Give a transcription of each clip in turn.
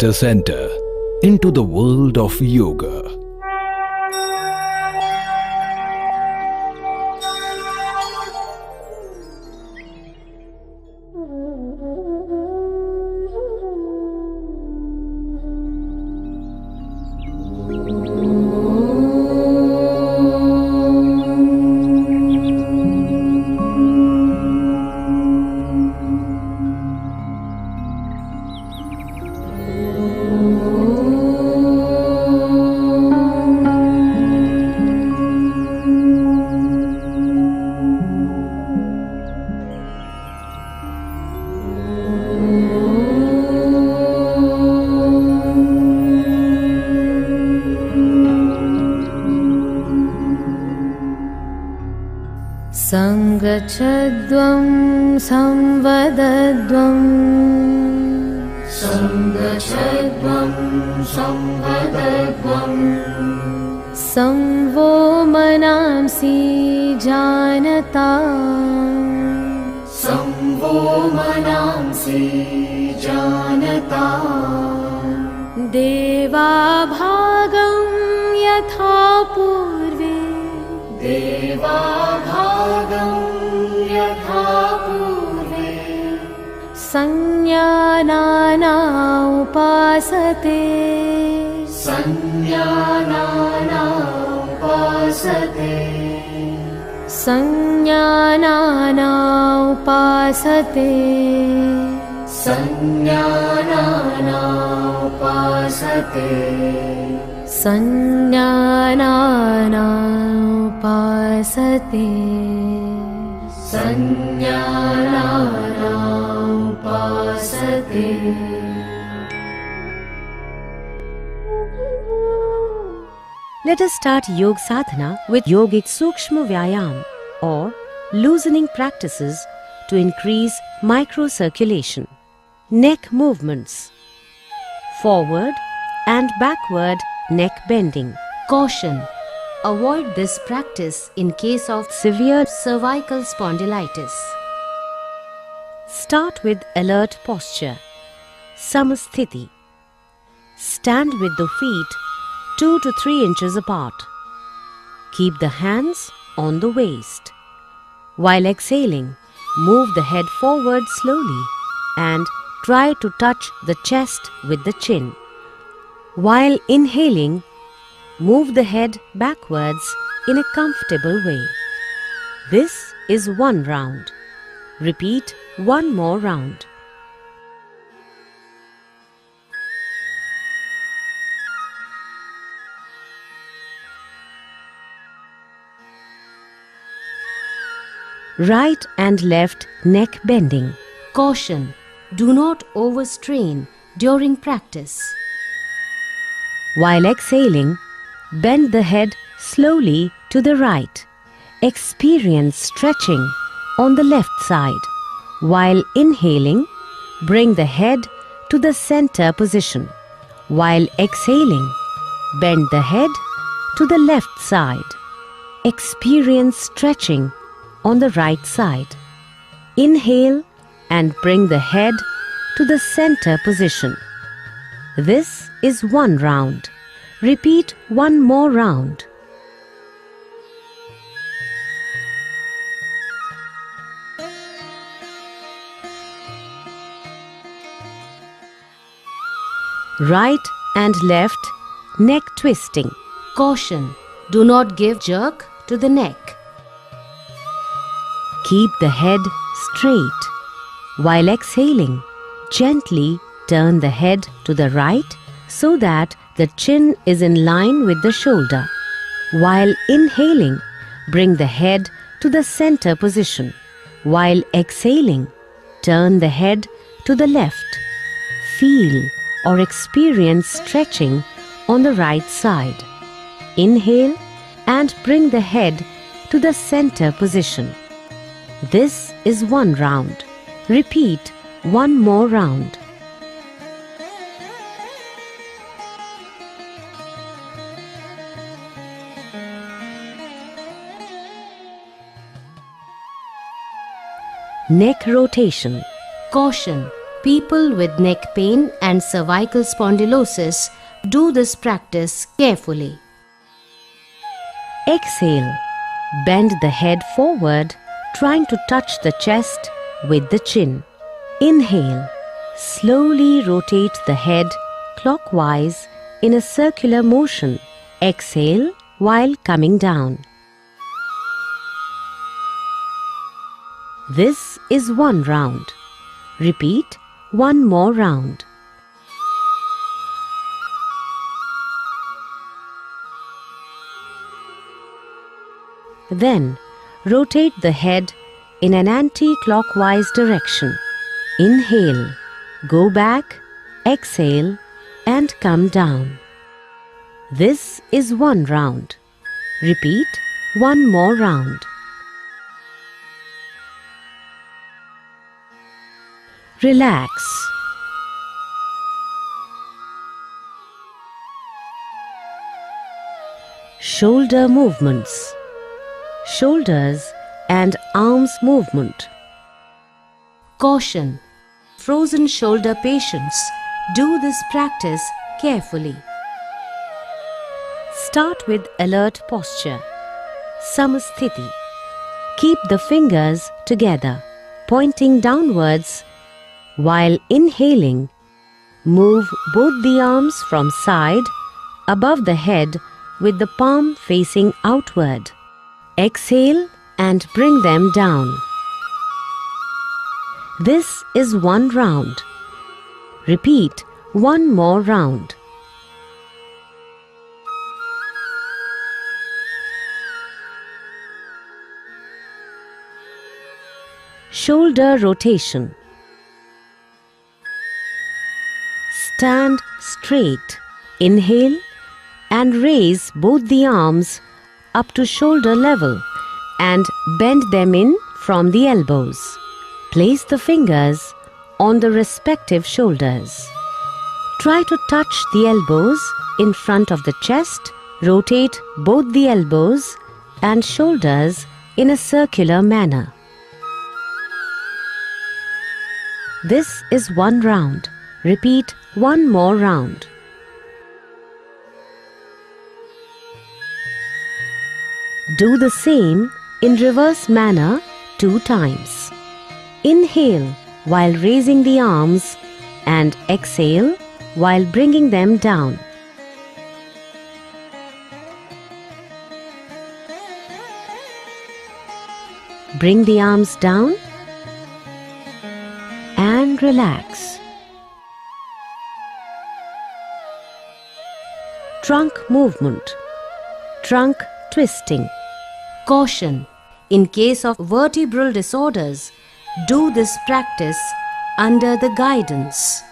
Center Center into the world of yoga. Sangachadvam samvadadvam Sangachadvam samvadadvam Samvo manamsi janatam Samvo manamsi janatam Deva bhagam yatha purve Deva bhagam yatha purve Sanyanana upasate Sanyanana upasate Sanyanana upasate Sanyanana upasate Sanyanana upasate Sanyanana upasate. Let us start Yoga Sadhana with Yogic Sukshma Vyayam or loosening practices to increase microcirculation. Neck movements. Forward and backward neck bending. Caution: avoid this practice in case of severe cervical spondylitis. Start with alert posture. Samasthiti. Stand with the feet 2 to 3 inches apart. Keep the hands on the waist. While exhaling, move the head forward slowly and try to touch the chest with the chin. While inhaling, move the head backwards in a comfortable way. This is one round. Repeat one more round. Right and left neck bending. Caution: do not overstrain during practice. While exhaling, bend the head slowly to the right. Experience stretching on the left side. While inhaling, bring the head to the center position. While exhaling, bend the head to the left side. Experience stretching on the right side. Inhale and bring the head to the center position. This is one round. Repeat one more round. Right and left neck twisting. Caution: do not give jerk to the neck. Keep the head straight. While exhaling, gently turn the head to the right so that the chin is in line with the shoulder. While inhaling, bring the head to the center position. While exhaling, turn the head to the left. Feel or experience stretching on the right side. Inhale and bring the head to the center position. This is one round. Repeat one more round. Neck rotation. Caution: People with neck pain and cervical spondylosis do this practice carefully. Exhale. Bend the head forward, trying to touch the chest with the chin. Inhale. Slowly rotate the head clockwise in a circular motion. Exhale while coming down. This is one round. Repeat one more round. Then rotate the head in an anti-clockwise direction. Inhale, go back, exhale, and come down. This is one round. Repeat one more round. Relax. Shoulder movements. Shoulders and arms movement. Caution! Frozen shoulder patients do this practice carefully. Start with alert posture. Samasthiti. Keep the fingers together, pointing downwards. While inhaling, move both the arms from side above the head with the palm facing outward. Exhale and bring them down. This is one round. Repeat one more round. Shoulder rotation. Stand straight. Inhale and raise both the arms up to shoulder level and bend them in from the elbows. Place the fingers on the respective shoulders. Try to touch the elbows in front of the chest. Rotate both the elbows and shoulders in a circular manner. This is one round. Repeat one more round. Do the same in reverse manner 2 times. Inhale while raising the arms and exhale while bringing them down. Bring the arms down and relax. Trunk movement. Trunk twisting. Caution! In case of vertebral disorders, do this practice under the guidance.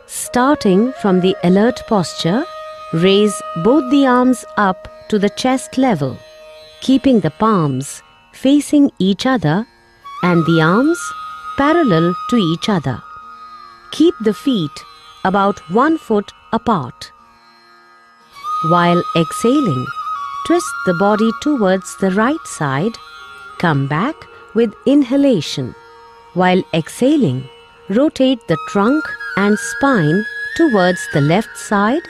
Starting from the alert posture, raise both the arms up to the chest level, keeping the palms facing each other and the arms parallel to each other. Keep the feet about 1 foot apart. While exhaling, twist the body towards the right side. Come back with inhalation. While exhaling, rotate the trunk and spine towards the left side.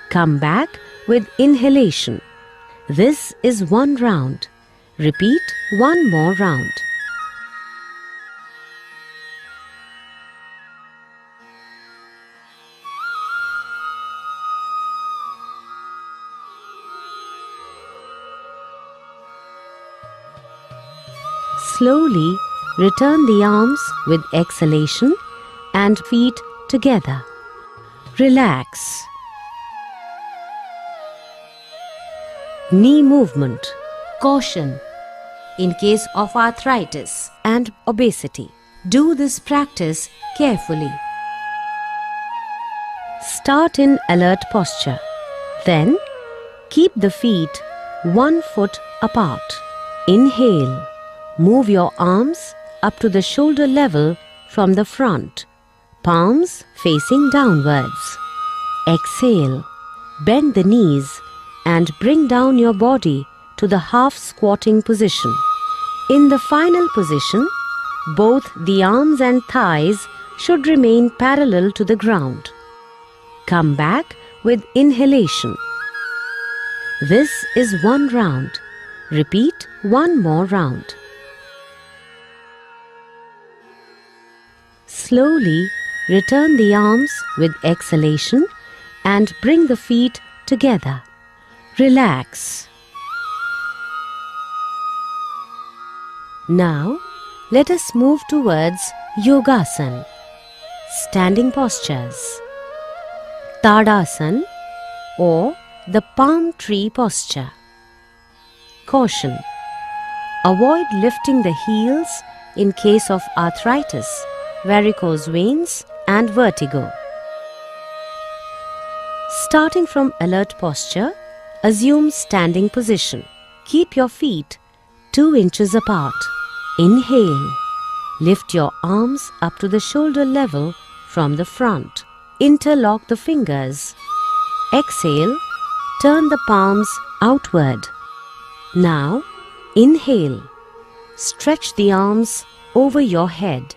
Come back with inhalation. This is one round. Repeat one more round. Slowly return the arms with exhalation and feet together. Relax. Knee movement. Caution! In case of arthritis and obesity, do this practice carefully. Start in alert posture. Then, keep the feet 1 foot apart. Inhale. Move your arms up to the shoulder level from the front, palms facing downwards. Exhale. Bend the knees and bring down your body to the half squatting position. In the final position, Both the arms and thighs should remain parallel to the ground. Come back with inhalation. This is one round. Repeat one more round. Slowly return the arms with exhalation and bring the feet together. Relax. Now, let us move towards Yogasana, standing postures. Tadasana or the palm tree posture. Caution: avoid lifting the heels in case of arthritis, varicose veins and vertigo. Starting from alert posture, assume standing position. Keep your feet 2 inches apart. Inhale. Lift your arms up to the shoulder level from the front. Interlock the fingers. Exhale. Turn the palms outward. Now, inhale. Stretch the arms over your head.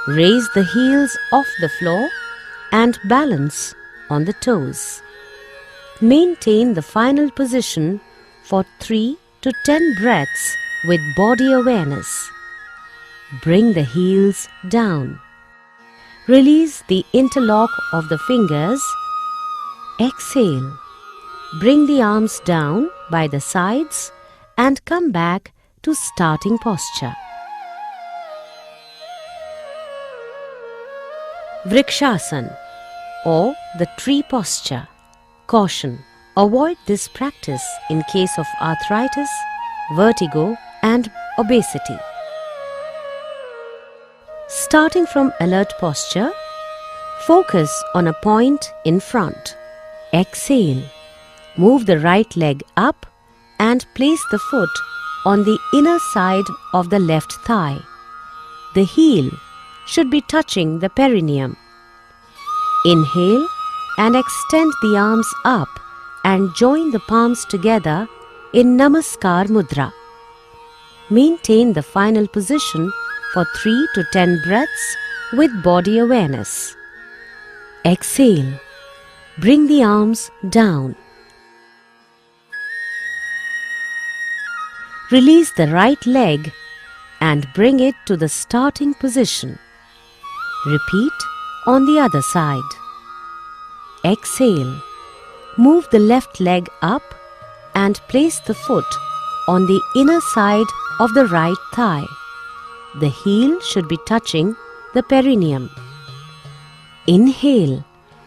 Raise the heels off the floor and balance on the toes. Maintain the final position for 3 to 10 breaths with body awareness. Bring the heels down. Release the interlock of the fingers. Exhale. Bring the arms down by the sides and come back to starting posture. Vrikshasana or the tree posture. Caution: avoid this practice in case of arthritis, vertigo and obesity. Starting from alert posture, focus on a point in front. Exhale. Move the right leg up and place the foot on the inner side of the left thigh. The heel should be touching the perineum. Inhale and extend the arms up and join the palms together in Namaskar Mudra. Maintain the final position for 3 to 10 breaths with body awareness. Exhale. Bring the arms down. Release the right leg and bring it to the starting position. Repeat on the other side. Exhale. Move the left leg up and place the foot on the inner side of the right thigh. The heel should be touching the perineum. Inhale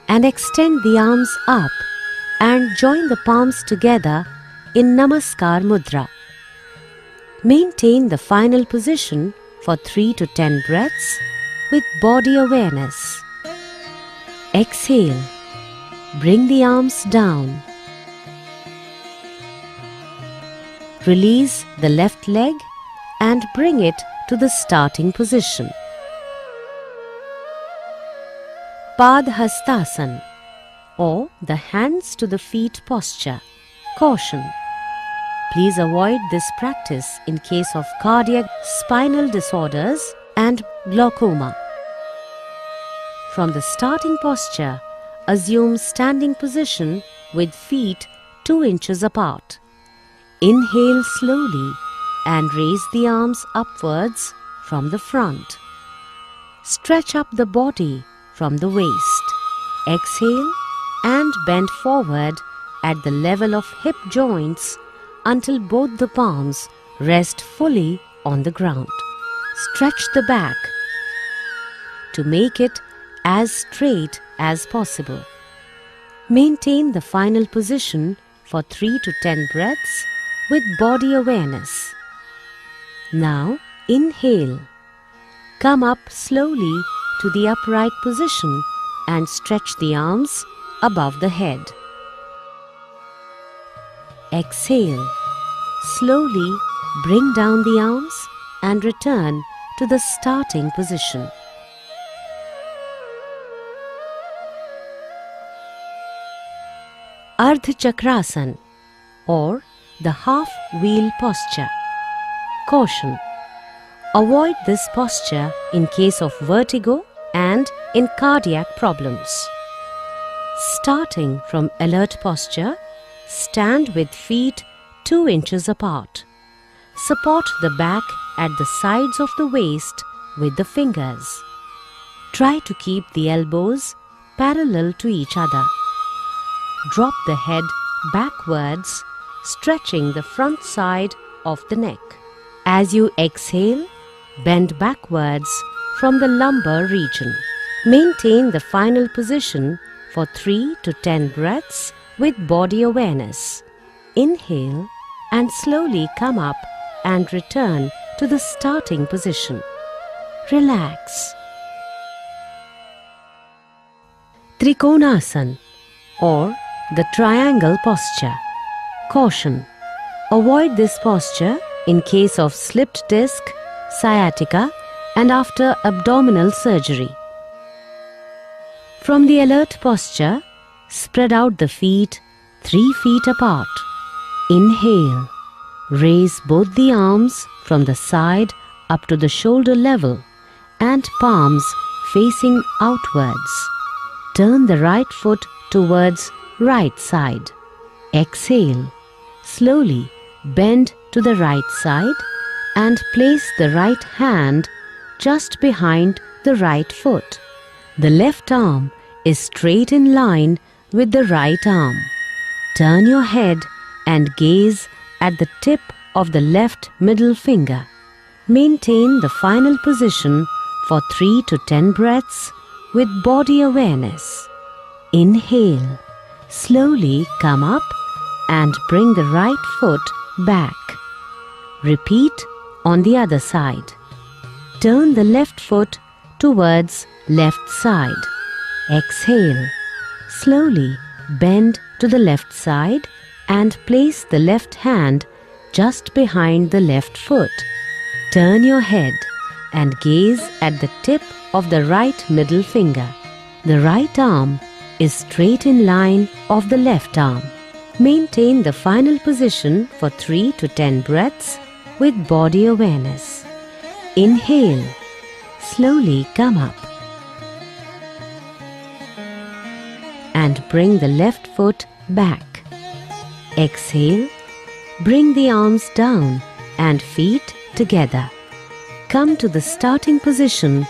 and extend the arms up and join the palms together in Namaskar Mudra. Maintain the final position for 3 to 10 breaths with body awareness. Exhale. Bring the arms down. Release the left leg and bring it to the starting position. Padhastasana or the hands to the feet posture. Caution: please avoid this practice in case of cardiac spinal disorders and glaucoma. From the starting posture, assume standing position with feet 2 inches apart. Inhale slowly and raise the arms upwards from the front. Stretch up the body from the waist. Exhale and bend forward at the level of hip joints until both the palms rest fully on the ground. Stretch the back to make it as straight as possible. Maintain the final position for 3 to 10 breaths with body awareness. Now inhale. Come up slowly to the upright position and stretch the arms above the head. Exhale. Slowly bring down the arms and return to the starting position. Ardha Chakrasana or the half wheel posture. Caution: Avoid this posture in case of vertigo and in cardiac problems. Starting from alert posture, stand with feet 2 inches apart. Support the back at the sides of the waist with the fingers. Try to keep the elbows parallel to each other. Drop the head backwards, stretching the front side of the neck. As you exhale, bend backwards from the lumbar region. Maintain the final position for 3 to 10 breaths with body awareness. Inhale and slowly come up and return to the starting position. Relax. Trikonasana or the triangle posture. Caution: avoid this posture in case of slipped disc, sciatica, and after abdominal surgery. From the alert posture, spread out the feet 3 feet apart. Inhale. Raise both the arms from the side up to the shoulder level and palms facing outwards. Turn the right foot towards right side. Exhale. Slowly bend to the right side and place the right hand just behind the right foot. The left arm is straight in line with the right arm. Turn your head and gaze at the tip of the left middle finger. Maintain the final position for 3 to 10 breaths with body awareness. Inhale. Slowly come up and bring the right foot back. Repeat on the other side. Turn the left foot towards left side. Exhale. Slowly bend to the left side and place the left hand just behind the left foot. Turn your head and gaze at the tip of the right middle finger. The right arm is straight in line of the left arm. Maintain the final position for 3 to 10 breaths with body awareness. Inhale. Slowly come up and bring the left foot back. Exhale. Bring the arms down and feet together. Come to the starting position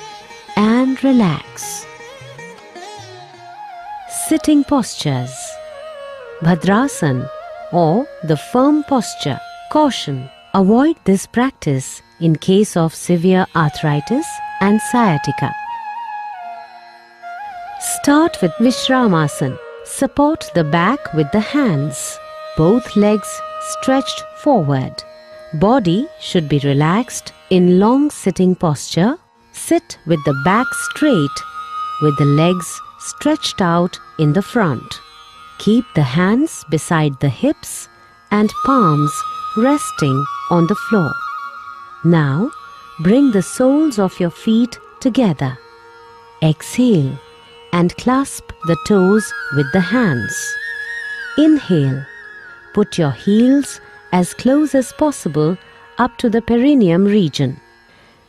and relax. Sitting postures. Bhadrasana or the firm posture. Caution: avoid this practice in case of severe arthritis and sciatica. Start with Vishramasana. Support the back with the hands. Both legs stretched forward. Body should be relaxed in long sitting posture. Sit with the back straight with the legs stretched out in the front. Keep the hands beside the hips and palms resting on the floor. Now, bring the soles of your feet together. Exhale and clasp the toes with the hands. Inhale. Put your heels as close as possible up to the perineum region.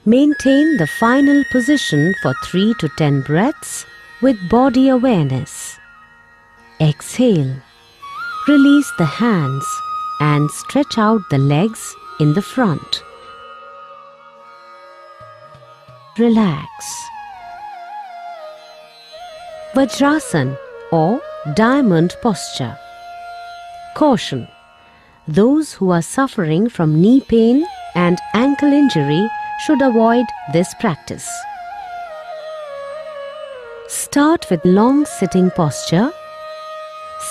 Maintain the final position for 3 to 10 breaths with body awareness. Exhale. Release the hands and stretch out the legs in the front. Relax. Vajrasana or diamond posture. Caution: those who are suffering from knee pain and ankle injury should avoid this practice. Start with long sitting posture.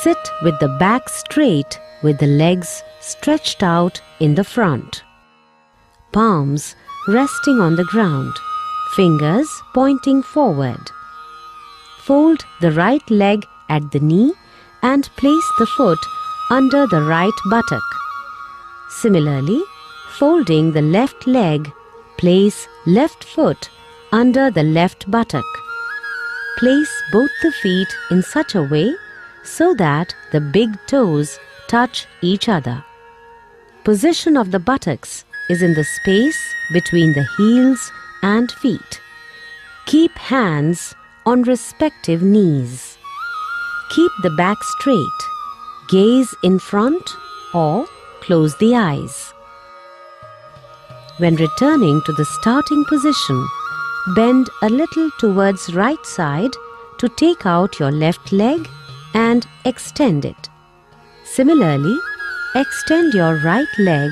Sit with the back straight with the legs stretched out in the front. Palms resting on the ground, fingers pointing forward. Fold the right leg at the knee and place the foot under the right buttock. Similarly, folding the left leg, place left foot under the left buttock. Place both the feet in such a way so that the big toes touch each other. Position of the buttocks is in the space between the heels and feet. Keep hands on respective knees. Keep the back straight. Gaze in front or close the eyes. When returning to the starting position, bend a little towards right side to take out your left leg and extend it. Similarly, extend your right leg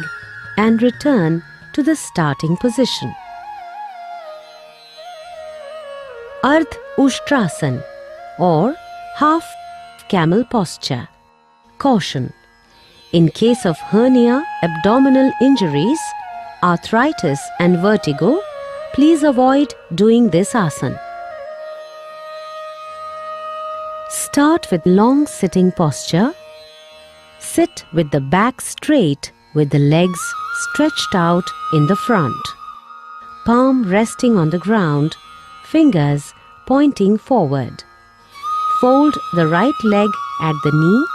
and return to the starting position. Ardh Ushtrasan or half camel posture. Caution: in case of hernia, abdominal injuries, arthritis and vertigo, please avoid doing this asana. Start with long sitting posture. Sit with the back straight with the legs stretched out in the front. Palm resting on the ground, fingers pointing forward. Fold the right leg at the knee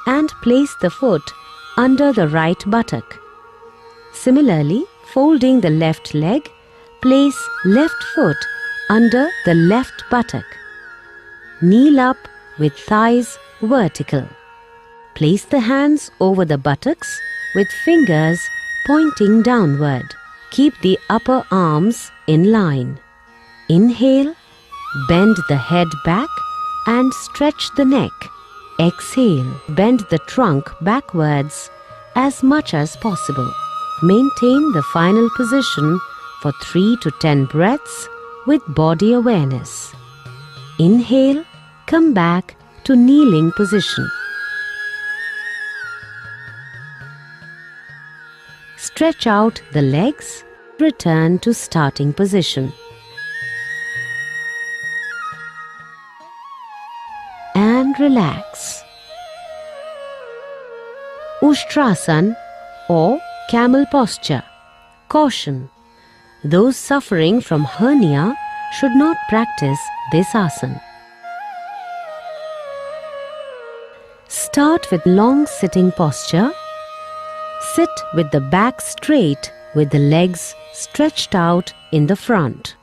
and place the foot under the right buttock. Similarly, folding the left leg, place left foot under the left buttock. Kneel up with thighs vertical. Place the hands over the buttocks with fingers pointing downward. Keep the upper arms in line. Inhale, bend the head back and stretch the neck. Exhale, bend the trunk backwards as much as possible. Maintain the final position for 3 to 10 breaths with body awareness. Inhale, come back to kneeling position. Stretch out the legs, return to starting position. And relax. Ushtrasan or camel posture. Caution: those suffering from hernia should not practice this asana. Start with long sitting posture. Sit with the back straight with the legs stretched out in the front.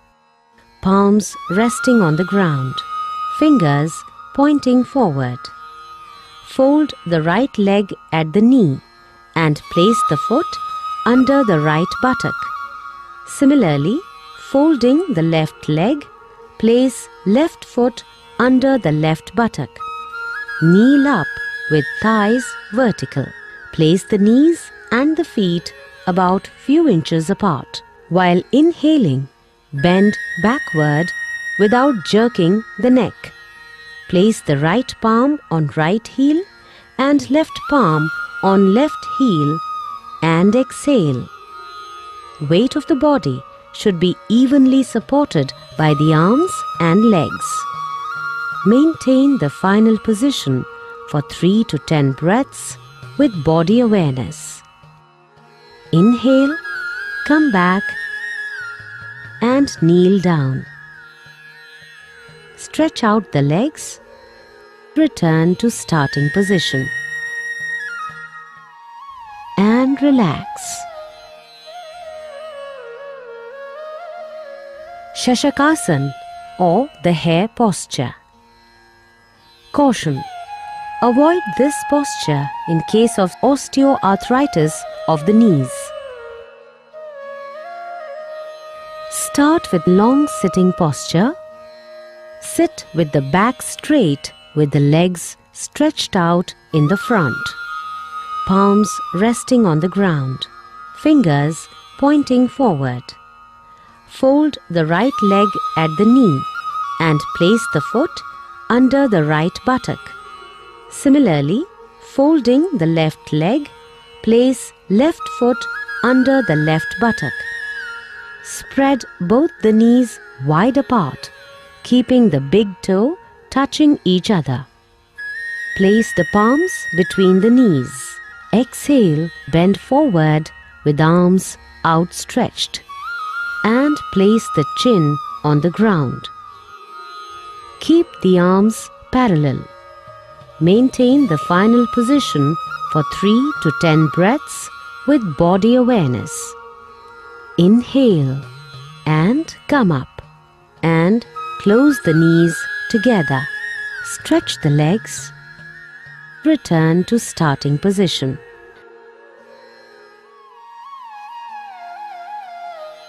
Palms resting on the ground, fingers pointing forward. Fold the right leg at the knee and place the foot under the right buttock. Similarly, folding the left leg, place left foot under the left buttock. Kneel up with thighs vertical. Place the knees and the feet about few inches apart. While inhaling, bend backward without jerking the neck. Place the right palm on right heel and left palm on left heel and exhale. Weight of the body should be evenly supported by the arms and legs. Maintain the final position for 3 to 10 breaths with body awareness. Inhale, come back and kneel down. Stretch out the legs, return to starting position. And relax. Shashakasana or the hare posture. Caution: avoid this posture in case of osteoarthritis of the knees. Start with long sitting posture. Sit with the back straight with the legs stretched out in the front. Palms resting on the ground, fingers pointing forward. Fold the right leg at the knee and place the foot under the right buttock. Similarly, folding the left leg, place left foot under the left buttock. Spread both the knees wide apart, keeping the big toe touching each other. Place the palms between the knees. Exhale, bend forward with arms outstretched. And place the chin on the ground. Keep the arms parallel. Maintain the final position for 3 to 10 breaths with body awareness. Inhale and come up and close the knees together. Stretch the legs. Return to starting position.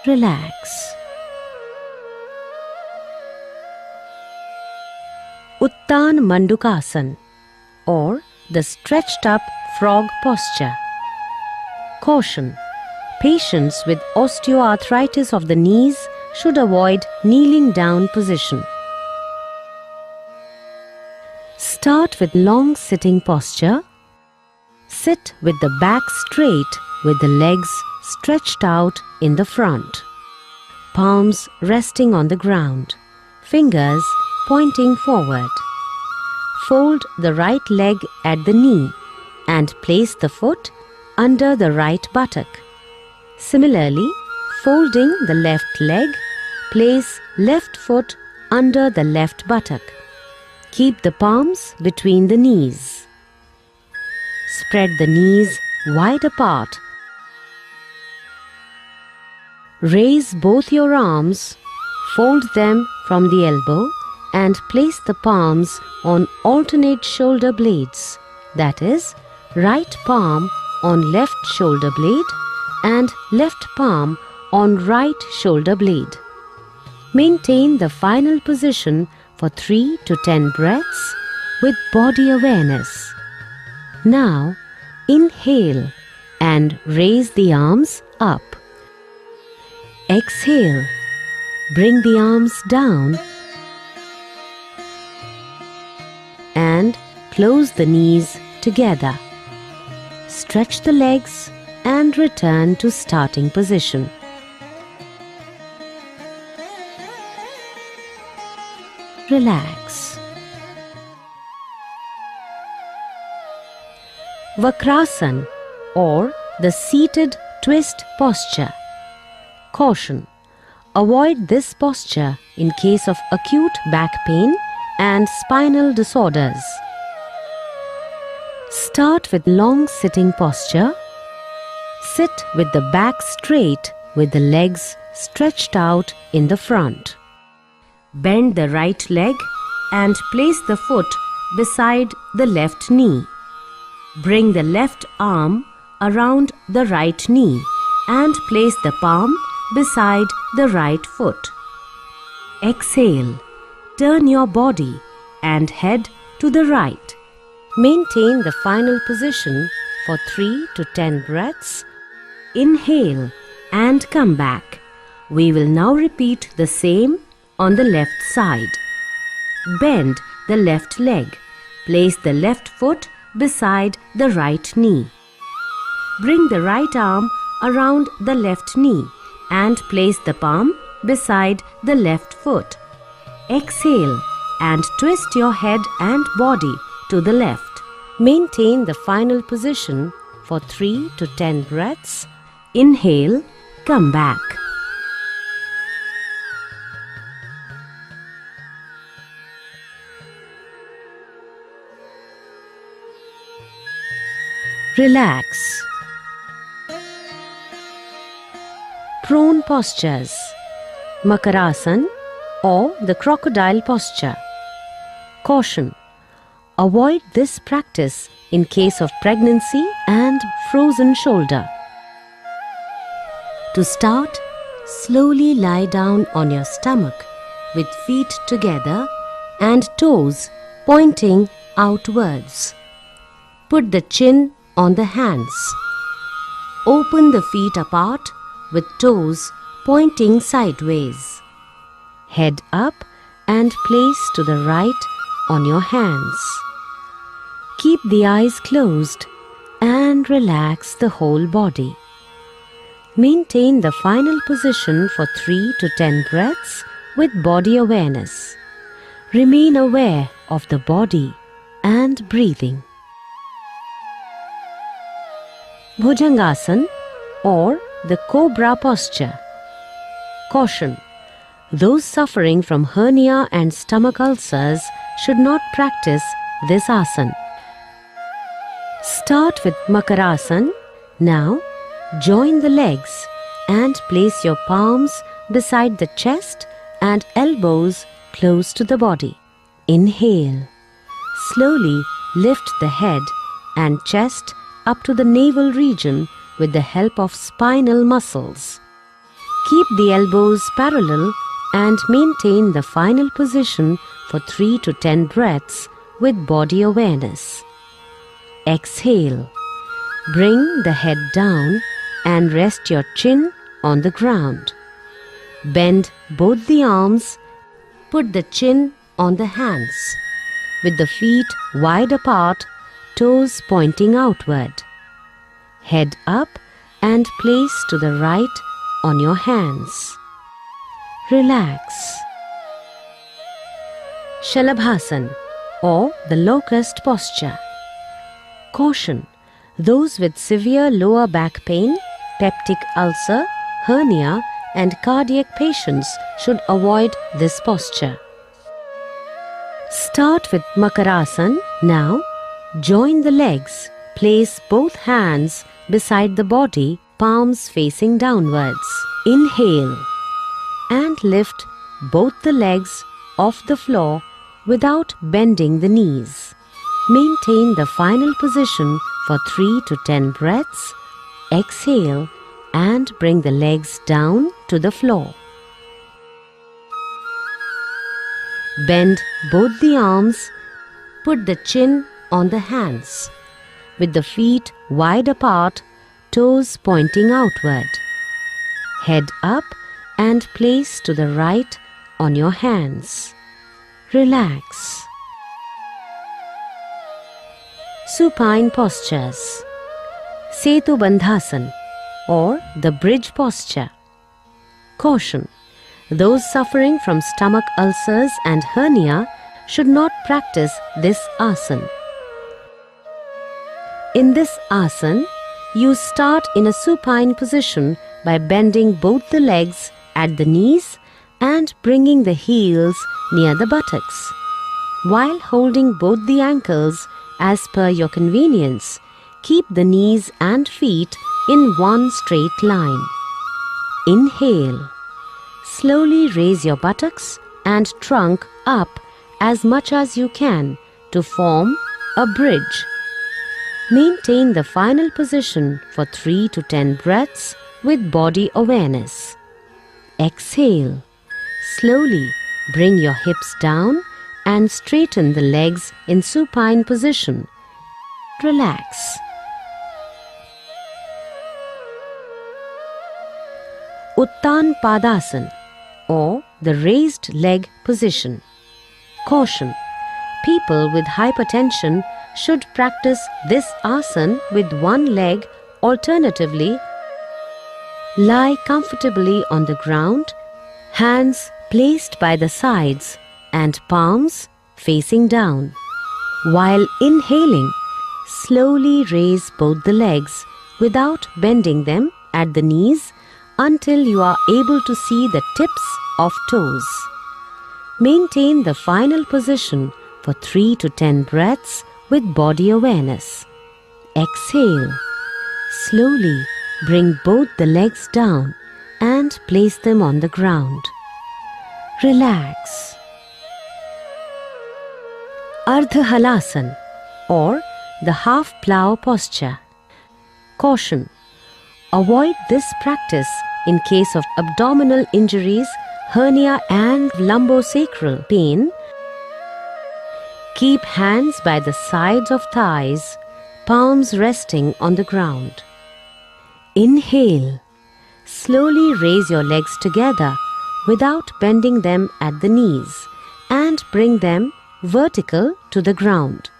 Relax. Uttan Mandukasana, or the stretched up frog posture. Caution: patients with osteoarthritis of the knees should avoid kneeling down position. Start with long sitting posture. Sit with the back straight with the legs stretched out in the front. Palms resting on the ground. Fingers pointing forward. Fold the right leg at the knee and place the foot under the right buttock. Similarly, folding the left leg, place left foot under the left buttock. Keep the palms between the knees. Spread the knees wide apart. Raise both your arms, fold them from the elbow and place the palms on alternate shoulder blades, that is, right palm on left shoulder blade and left palm on right shoulder blade. Maintain the final position for 3 to 10 breaths with body awareness. Now, inhale and raise the arms up. Exhale, bring the arms down and close the knees together. Stretch the legs and return to starting position. Relax. Vakrasana, or the seated twist posture. Caution: avoid this posture in case of acute back pain and spinal disorders. Start with long sitting posture. Sit with the back straight with the legs stretched out in the front. Bend the right leg and place the foot beside the left knee. Bring the left arm around the right knee and place the palm beside the right foot. Exhale, turn your body and head to the right. Maintain the final position for 3 to 10 breaths. Inhale and come back. We will now repeat the same on the left side. Bend the left leg. Place the left foot beside the right knee. Bring the right arm around the left knee and place the palm beside the left foot. Exhale and twist your head and body to the left. Maintain the final position for 3 to 10 breaths. Inhale, come back. Relax. Prone postures. Makarasana, or the crocodile posture. Caution: avoid this practice in case of pregnancy and frozen shoulder. To start, slowly lie down on your stomach with feet together and toes pointing outwards. Put the chin on the hands. Open the feet apart with toes pointing sideways. Head up and place to the right on your hands. Keep the eyes closed and relax the whole body. Maintain the final position for 3 to 10 breaths with body awareness. Remain aware of the body and breathing. Bhujangasana, or the cobra posture. Caution: those suffering from hernia and stomach ulcers should not practice this asana. Start with Makarasana. Now, join the legs and place your palms beside the chest and elbows close to the body. Inhale. Slowly lift the head and chest up to the navel region with the help of spinal muscles. Keep the elbows parallel and maintain the final position for 3 to 10 breaths with body awareness. Exhale. Bring the head down and rest your chin on the ground. Bend both the arms. Put the chin on the hands, with the feet wide apart, toes pointing outward. Head up and place to the right on your hands. Relax. Shalabhasan, or the locust posture. Caution: those with severe lower back pain, peptic ulcer, hernia, and cardiac patients should avoid this posture. Start with Makarasan. Now, join the legs. Place both hands beside the body, palms facing downwards. Inhale and lift both the legs off the floor without bending the knees. Maintain the final position for 3 to 10 breaths. Exhale and bring the legs down to the floor. Bend both the arms. Put the chin on the hands, with the feet wide apart, toes pointing outward. Head up and place to the right on your hands. Relax. Supine postures. Setu Bandhasan, or the bridge posture. Caution: those suffering from stomach ulcers and hernia should not practice this asana. In this asana, you start in a supine position by bending both the legs at the knees and bringing the heels near the buttocks, while holding both the ankles as per your convenience. Keep the knees and feet in one straight line. Inhale. Slowly raise your buttocks and trunk up as much as you can to form a bridge. Maintain the final position for 3 to 10 breaths with body awareness. Exhale. Slowly bring your hips down and straighten the legs in supine position. Relax. Uttan Padasana, or the raised leg position. Caution: people with hypertension should practice this asana with one leg. Alternatively, lie comfortably on the ground, hands placed by the sides and palms facing down. While inhaling, slowly raise both the legs without bending them at the knees until you are able to see the tips of toes. Maintain the final position for 3 to 10 breaths with body awareness. Exhale. Slowly bring both the legs down and place them on the ground. Relax. Ardha Halasana, or the half plow posture. Caution: avoid this practice in case of abdominal injuries, hernia and lumbosacral pain. Keep hands by the sides of thighs, palms resting on the ground. Inhale. Slowly raise your legs together without bending them at the knees and bring them vertical to the ground.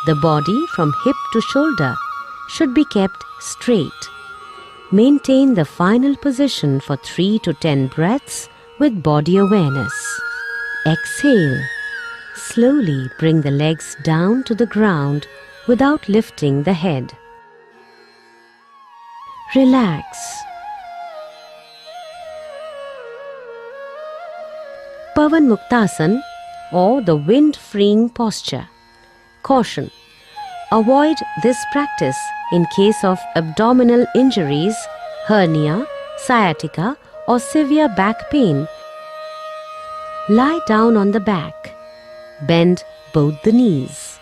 The body from hip to shoulder should be kept straight. Maintain the final position for 3 to 10 breaths with body awareness. Exhale. Slowly bring the legs down to the ground without lifting the head. Relax. Pavan Muktasana, or the wind-freeing posture. Caution: avoid this practice in case of abdominal injuries, hernia sciatica, or severe back pain, lie down on the back. Bend both the knees.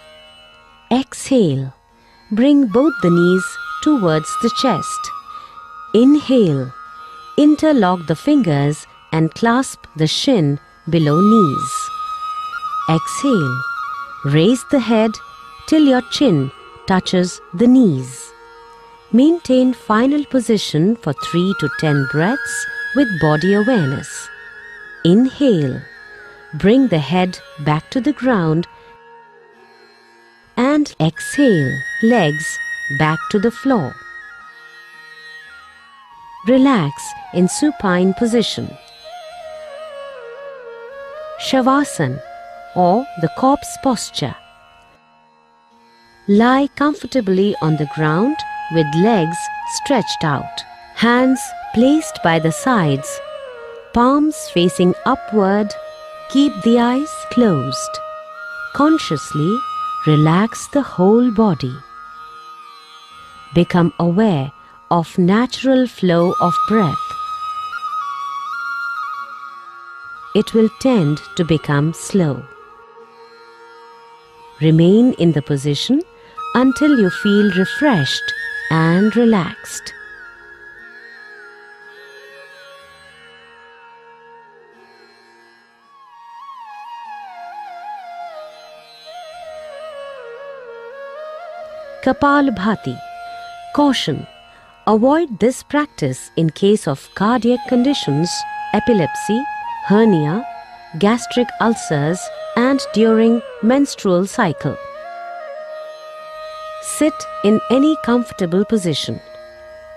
Exhale. Bring both the knees towards the chest. Inhale. Interlock the fingers and clasp the shin below knees. Exhale. Raise the head till your chin touches the knees. Maintain final position for 3 to 10 breaths with body awareness. Inhale. Bring the head back to the ground and exhale, legs back to the floor. Relax in supine position. Shavasana or the corpse posture. Lie comfortably on the ground with legs stretched out, hands placed by the sides, palms facing upward. Keep the eyes closed. Consciously relax the whole body. Become aware of natural flow of breath. It will tend to become slow. Remain in the position until you feel refreshed and relaxed. Kapalbhati. Caution: avoid this practice in case of cardiac conditions, epilepsy, hernia, gastric ulcers, and during menstrual cycle. Sit in any comfortable position.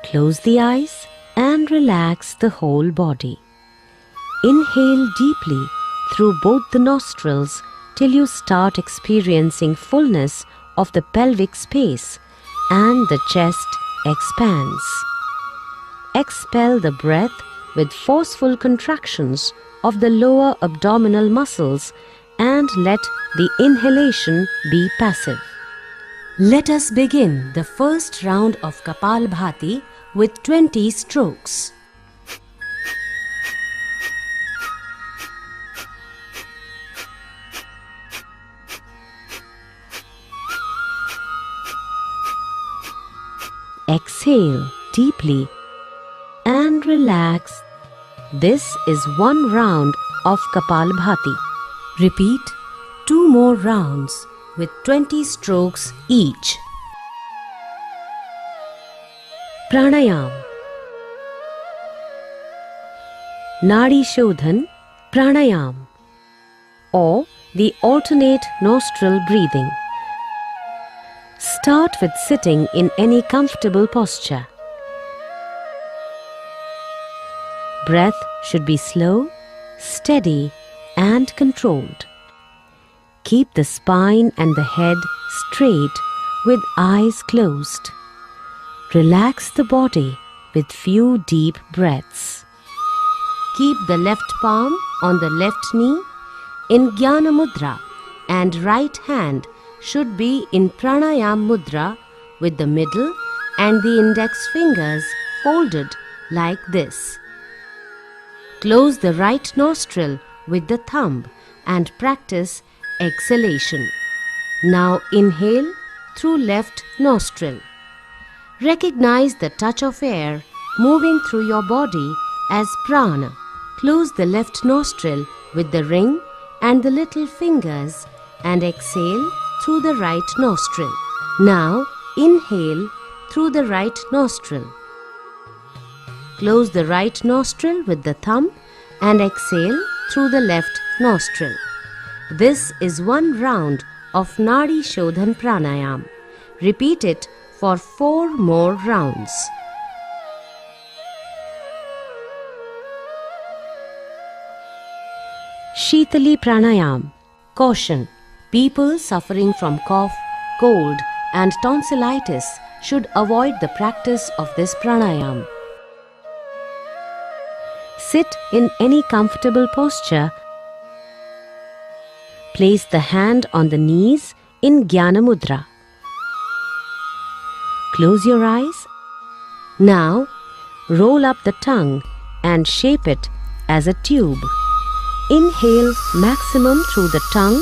Close the eyes and relax the whole body. Inhale deeply through both the nostrils till you start experiencing fullness of the pelvic space and the chest expands. Expel the breath with forceful contractions of the lower abdominal muscles and let the inhalation be passive. Let us begin the first round of Kapalbhati with 20 strokes. Exhale deeply and relax. This is one round of Kapalbhati. Repeat 2 more rounds with 20 strokes each. Pranayam. Nadi Shodhan Pranayam, or the alternate nostril breathing. Start with sitting in any comfortable posture. Breath should be slow, steady, and controlled. Keep the spine and the head straight with eyes closed. Relax the body with few deep breaths. Keep the left palm on the left knee in Jnana Mudra and right hand should be in Pranayam Mudra with the middle and the index fingers folded like this. Close the right nostril with the thumb and practice exhalation. Now inhale through left nostril. Recognize the touch of air moving through your body as prana. Close the left nostril with the ring and the little fingers and exhale through the right nostril. Now inhale through the right nostril. Close the right nostril with the thumb and exhale through the left nostril. This is one round of Nadi Shodhan Pranayam. Repeat it for 4 more rounds. Shitali Pranayam. Caution: people suffering from cough, cold, and tonsillitis should avoid the practice of this pranayam. Sit in any comfortable posture. Place the hand on the knees in Jnana Mudra. Close your eyes. Now, roll up the tongue and shape it as a tube. Inhale maximum through the tongue.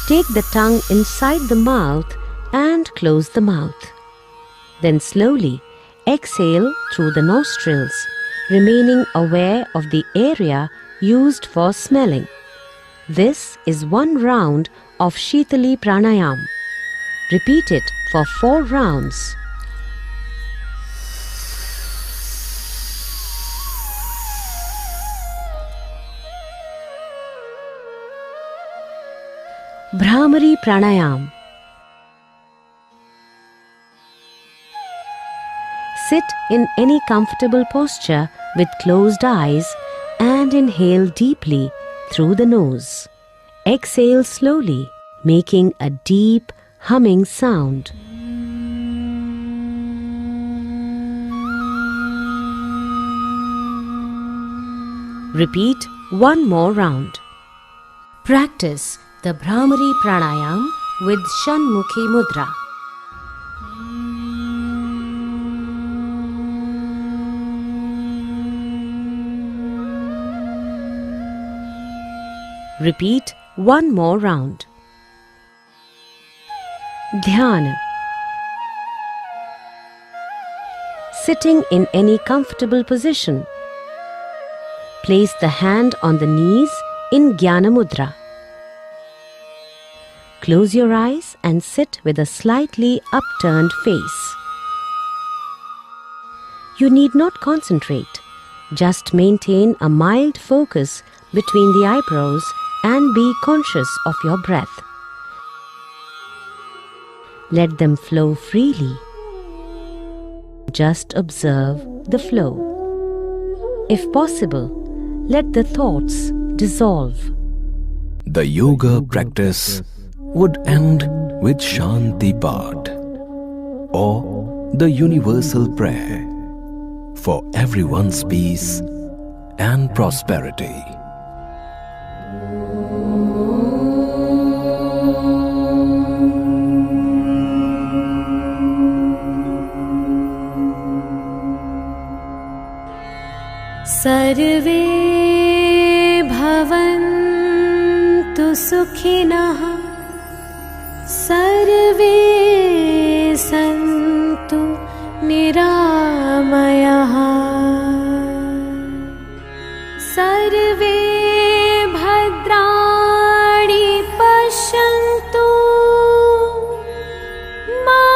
Take the tongue inside the mouth and close the mouth. Then slowly exhale through the nostrils, remaining aware of the area used for smelling. This is one round of Shitali Pranayam. Repeat it for 4 rounds. Bhramari Pranayam. Sit in any comfortable posture with closed eyes and inhale deeply through the nose. Exhale slowly, making a deep humming sound. Repeat one more round. Practice the Bhramari Pranayam with Shanmukhi Mudra. Repeat one more round. Dhyana. Sitting in any comfortable position. Place the hand on the knees in Jnana Mudra. Close your eyes and sit with a slightly upturned face. You need not concentrate. Just maintain a mild focus between the eyebrows and be conscious of your breath. Let them flow freely. Just observe the flow. If possible, let the thoughts dissolve. The yoga practice would end with Shanti Path, or the universal prayer for everyone's peace and prosperity. सर्वे भवन्तु सुखिनः सर्वे सन्तु निरामयाः सर्वे भद्राणि पश्यन्तु मा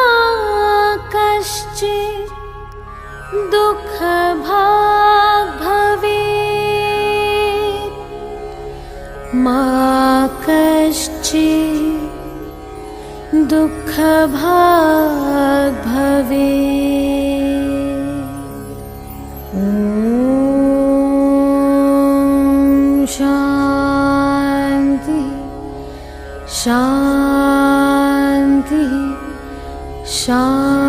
कश्चित् दुःखभाग् भवेत् मा कश्चित् दुःखभाग् भवेत्। ॐ शान्ति शान्ति शान्ति।